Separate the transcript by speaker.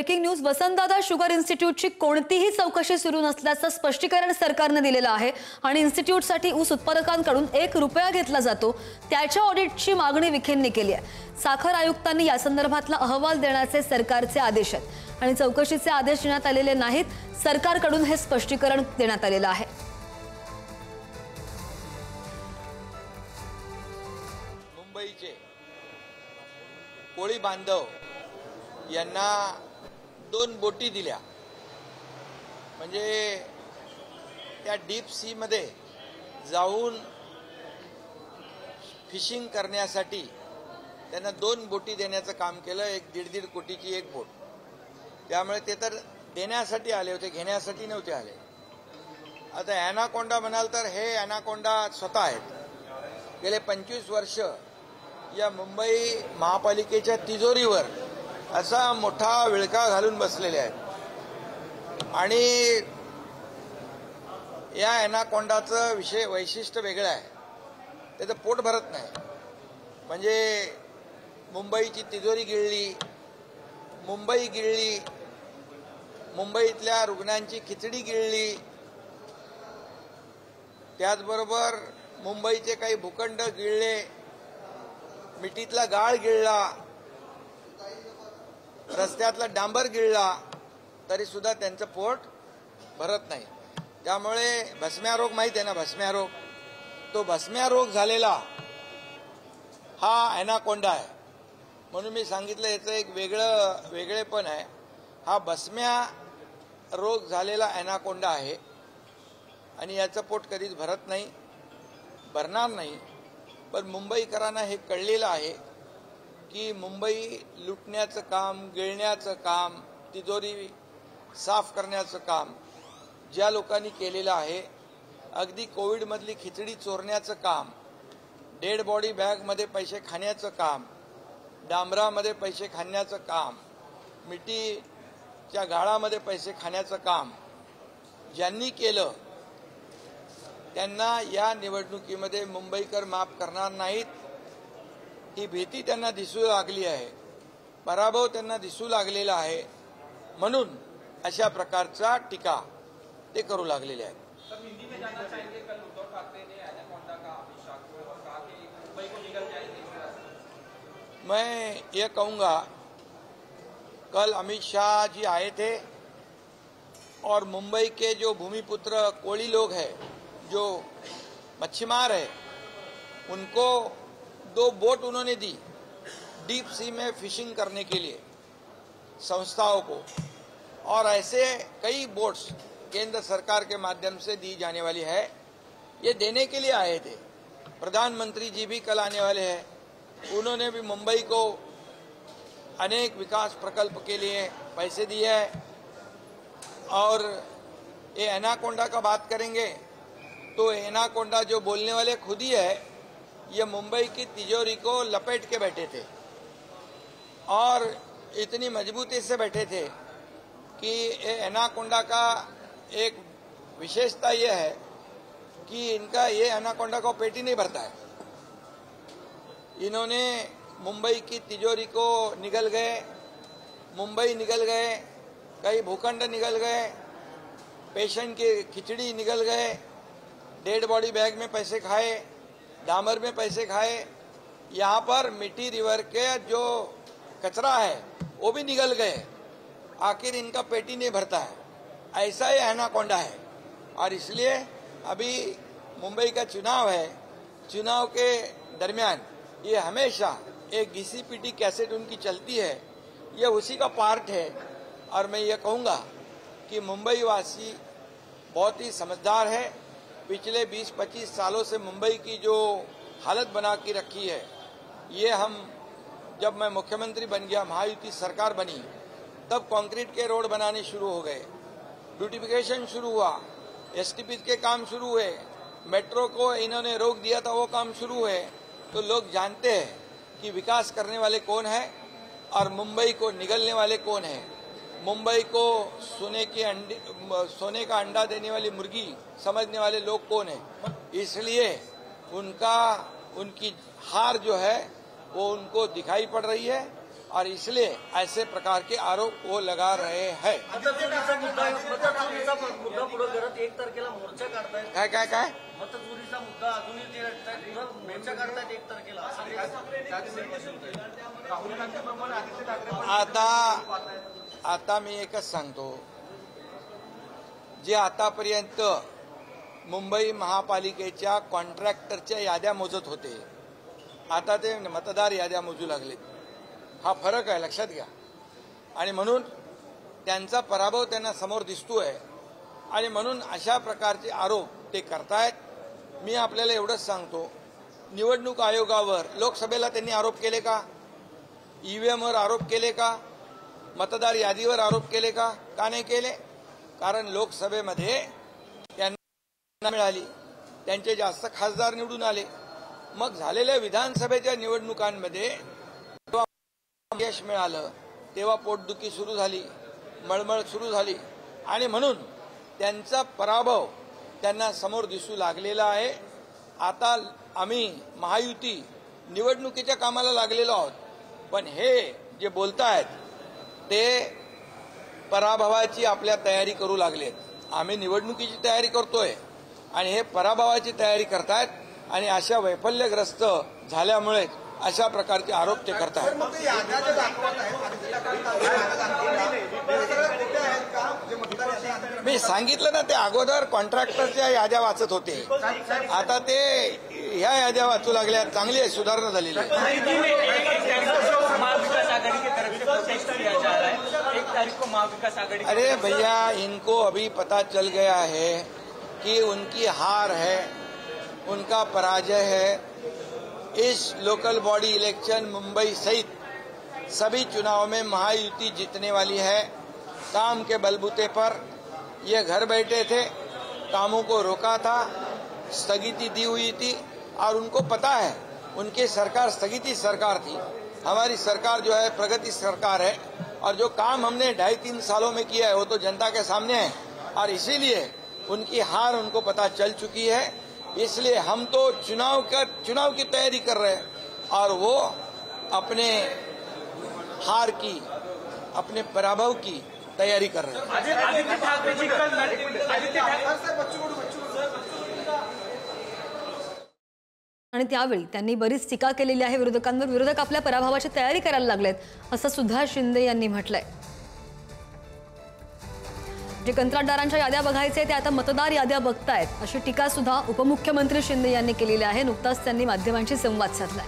Speaker 1: Breaking news. Vasantdada sugar इन्स्टिट्यूटची कोणतीही चौकशी सुरू नसल्याचं स्पष्टीकरण सरकारने दिलेलं आहे आणि इन्स्टिट्यूटसाठी ऊस उत्पादकांकडून 1 रुपया घेतला जातो त्याच्या ऑडिटची मागणी विखेंनी केली आहे। साखर आयुक्तांनी या संदर्भातला अहवाल देण्याचे सरकारचे आदेश आहेत आणि चौकशीचे आदेश देण्यात आलेले नाहीत। सरकारकडून हे स्पष्टीकरण देण्यात आलेलं आहे।
Speaker 2: मुंबईचे कोळी बांधव यांना 2 बोटी दिल्या, म्हणजे त्या डीप सी मध्ये जाऊन फिशिंग करण्यासाठी त्यांना 2 बोटी देण्याचं काम केलं। 1.5 कोटीची 1 बोट। त्यामुळे ते तर देण्यासाठी आले होते, घेण्यासाठी नव्हते आले। आता एनाकोंडा म्हणाल तर हे एनाकोंडा स्वतः आहेत। गेले 25 वर्ष या मुंबई महापालिकेच्या तिजोरीवर असा मोठा विळखा घालून बसलेले आहेत आणि या एनाकोंडाचं वैशिष्ट्य वेगळं आहे। त्याचं पोट भरत नाही, म्हणजे मुंबईची तिजोरी गिळली, मुंबई गिळली, मुंबईतल्या रुग्णांची खिचडी गिळली, त्याचबरोबर मुंबईचे काही भूखंड गिळले, मिठीतला गाळ गिळला, रस्त्यातला डांबर गिळला, तरी सुद्धा त्यांचं पोट भरत नाही। त्यामुळे भस्म्या रोग माहिती आहे ना, भस्म्या रोग, तो भस्म्या रोग झालेला हा एनाकोंडा आहे। म्हणून मी सांगितलं याचं एक वेगळेपण आहे। हा भस्म्या रोग झालेला एनाकोंडा आहे आणि याचं पोट कधीच भरत नाही, भरणार नाही। पण मुंबईकरांना हे कळलेलं आहे की मुंबई लुटण्याचं काम, गिळण्याचं काम, तिजोरी साफ करण्याचं काम ज्या लोकांनी केलेलं आहे, अगदी कोविडमधली खिचडी चोरण्याचं काम, डेड बॉडी बॅगमध्ये पैसे खाण्याचं काम, डांबरामध्ये पैसे खाण्याचं काम, मिठीच्या गाळामध्ये पैसे खाण्याचं काम ज्यांनी केलं त्यांना या निवडणुकीमध्ये मुंबईकर माफ करणार नाहीत, ही भीती त्यांना दिसू लागली आहे, पराभव त्यांना दिसू लागलेला आहे। म्हणून अशा प्रकारचा टीका ते करू लागलेले आहेत। मैं ये कहूंगा, कल अमित शाह जी आए थे और मुंबई के जो भूमिपुत्र कोली लोग हैं, जो मच्छीमार है, उनको 2 बोट उन्होंने दी डीप सी में फिशिंग करने के लिए संस्थाओं को, और ऐसे कई बोट्स केंद्र सरकार के माध्यम से दी जाने वाली है। ये देने के लिए आए थे। प्रधानमंत्री जी भी कल आने वाले हैं, उन्होंने भी मुंबई को अनेक विकास प्रकल्प के लिए पैसे दिए हैं। और ये एनाकोंडा का बात करेंगे तो एनाकोंडा जो बोलने वाले खुद ही है, ये मुंबई की तिजोरी को लपेट के बैठे थे और इतनी मजबूती से बैठे थे कि एनाकोंडा का एक विशेषता यह है कि इनका ये एनाकोंडा को पेट ही नहीं भरता है। इन्होंने मुंबई की तिजोरी को निगल गए, मुंबई निगल गए, कई भूखंड निगल गए, पेशेंट की खिचड़ी निगल गए, डेड बॉडी बैग में पैसे खाए, डामर में पैसे खाए, यहाँ पर मिट्टी रिवर के जो कचरा है वो भी निगल गए। आखिर इनका पेट ही नहीं भरता है। ऐसा ही एनाकोंडा है। और इसलिए अभी मुंबई का चुनाव है, चुनाव के दरमियान ये हमेशा एक घिसी-पिटी कैसेट उनकी चलती है, ये उसी का पार्ट है। और मैं ये कहूँगा कि मुंबई वासी बहुत ही समझदार है। पिछले 20-25 सालों से मुंबई की जो हालत बना के रखी है, ये हम जब मैं मुख्यमंत्री बन गया, महायुति सरकार बनी, तब कंक्रीट के रोड बनाने शुरू हो गए, ब्यूटिफिकेशन शुरू हुआ, एसटीपी के काम शुरू हुए, मेट्रो को इन्होंने रोक दिया था, वो काम शुरू हुए। तो लोग जानते हैं कि विकास करने वाले कौन है और मुंबई को निगलने वाले कौन है। मुंबई को सोने का अंडा देने वाली मुर्गी समझने वाले लोग कौन है। इसलिए उनकी हार जो है वो उनको दिखाई पड़ रही है और इसलिए ऐसे प्रकार के आरोप वो लगा रहे हैं।
Speaker 3: मतचोरीचा मुद्दा पुढे करत 1 तारखेला मोर्चा काढतायत.
Speaker 2: काय काय
Speaker 3: मतचोरीचा मुद्दा अजूनही ते मोर्चा काढतायत 1 तारखेला.
Speaker 2: आता मी एकच सांगतो, जे आतापर्यंत मुंबई महापालिकेच्या कॉन्ट्रॅक्टरच्या याद्या मोजत होते, आता ते मतदार याद्या मोजू लागले. हा फरक आहे, लक्षात घ्या. आणि म्हणून त्यांचा पराभव त्यांना समोर दिसतोय आणि म्हणून अशा प्रकारचे आरोप ते करतायत. मी आपल्याला एवढंच सांगतो, निवडणूक आयोगावर लोकसभेला त्यांनी आरोप केले का? ईव्हीएमवर आरोप केले का? मतदार यादीवर आरोप केले का? का नाही केले? कारण लोकसभेमध्ये त्यांना मिळाली, त्यांचे जास्त खासदार निवडून आले. मग झालेल्या विधानसभेच्या निवडणुकांमध्ये यश मिळालं तेव्हा पोटदुखी सुरू झाली, मळमळ सुरू झाली आणि म्हणून त्यांचा पराभव त्यांना समोर दिसू लागलेला आहे. आता आम्ही महायुती निवडणुकीच्या कामाला लागलेलो आहोत, पण हे जे बोलतायत ते पराभवाची आपल्या तयारी करू लागलेत. आम्ही निवडणुकीची तयारी करतोय आणि हे पराभवाची तयारी करतायत आणि अशा वैफल्यग्रस्त झाल्यामुळे अशा प्रकारचे आरोप ते करतात. मी सांगितलं ना, ते अगोदर कॉन्ट्रॅक्टरच्या याद्या वाचत होते, आता ते ह्या याद्या वाचू लागल्या. चांगली आहे, सुधारणा झालेली आहे. अरे भैया, इनको अभी पता चल गया है कि उनकी हार है, उनका पराजय है. इस लोकल बॉडी इलेक्शन मुंबई सहित सभी चुनाव में महायुति जीतने वाली है. काम के बलबूते पर ये घर बैठे थे, कामों को रोका था, स्थगिति दी हुई थी और उनको पता है उनकी सरकार स्थगिति सरकार थी. हमारी सरकार जो है प्रगति सरकार है और जो काम हमने 2.5-3 सालों में किया है वो तो जनता के सामने है और इसीलिए उनकी हार उनको पता चल चुकी है. इसलिए हम तो चुनाव की तैयारी कर रहे हैं और वो अपने हार की, अपने पराभव की तयारी कर रहे हैं.
Speaker 1: आणि त्यावेळी त्यांनी बरीच टीका केलेली आहे विरोधकांवर. विरोधक आपल्या पराभवाची तयारी करायला लागलेत असं सुद्धा शिंदे यांनी म्हटलंय. जे कंत्राटदारांच्या याद्या बघायचे ते आता मतदार याद्या बघतायत अशी टीका सुद्धा उपमुख्यमंत्री शिंदे यांनी केलेली आहे. नुकताच त्यांनी माध्यमांशी संवाद साधलाय.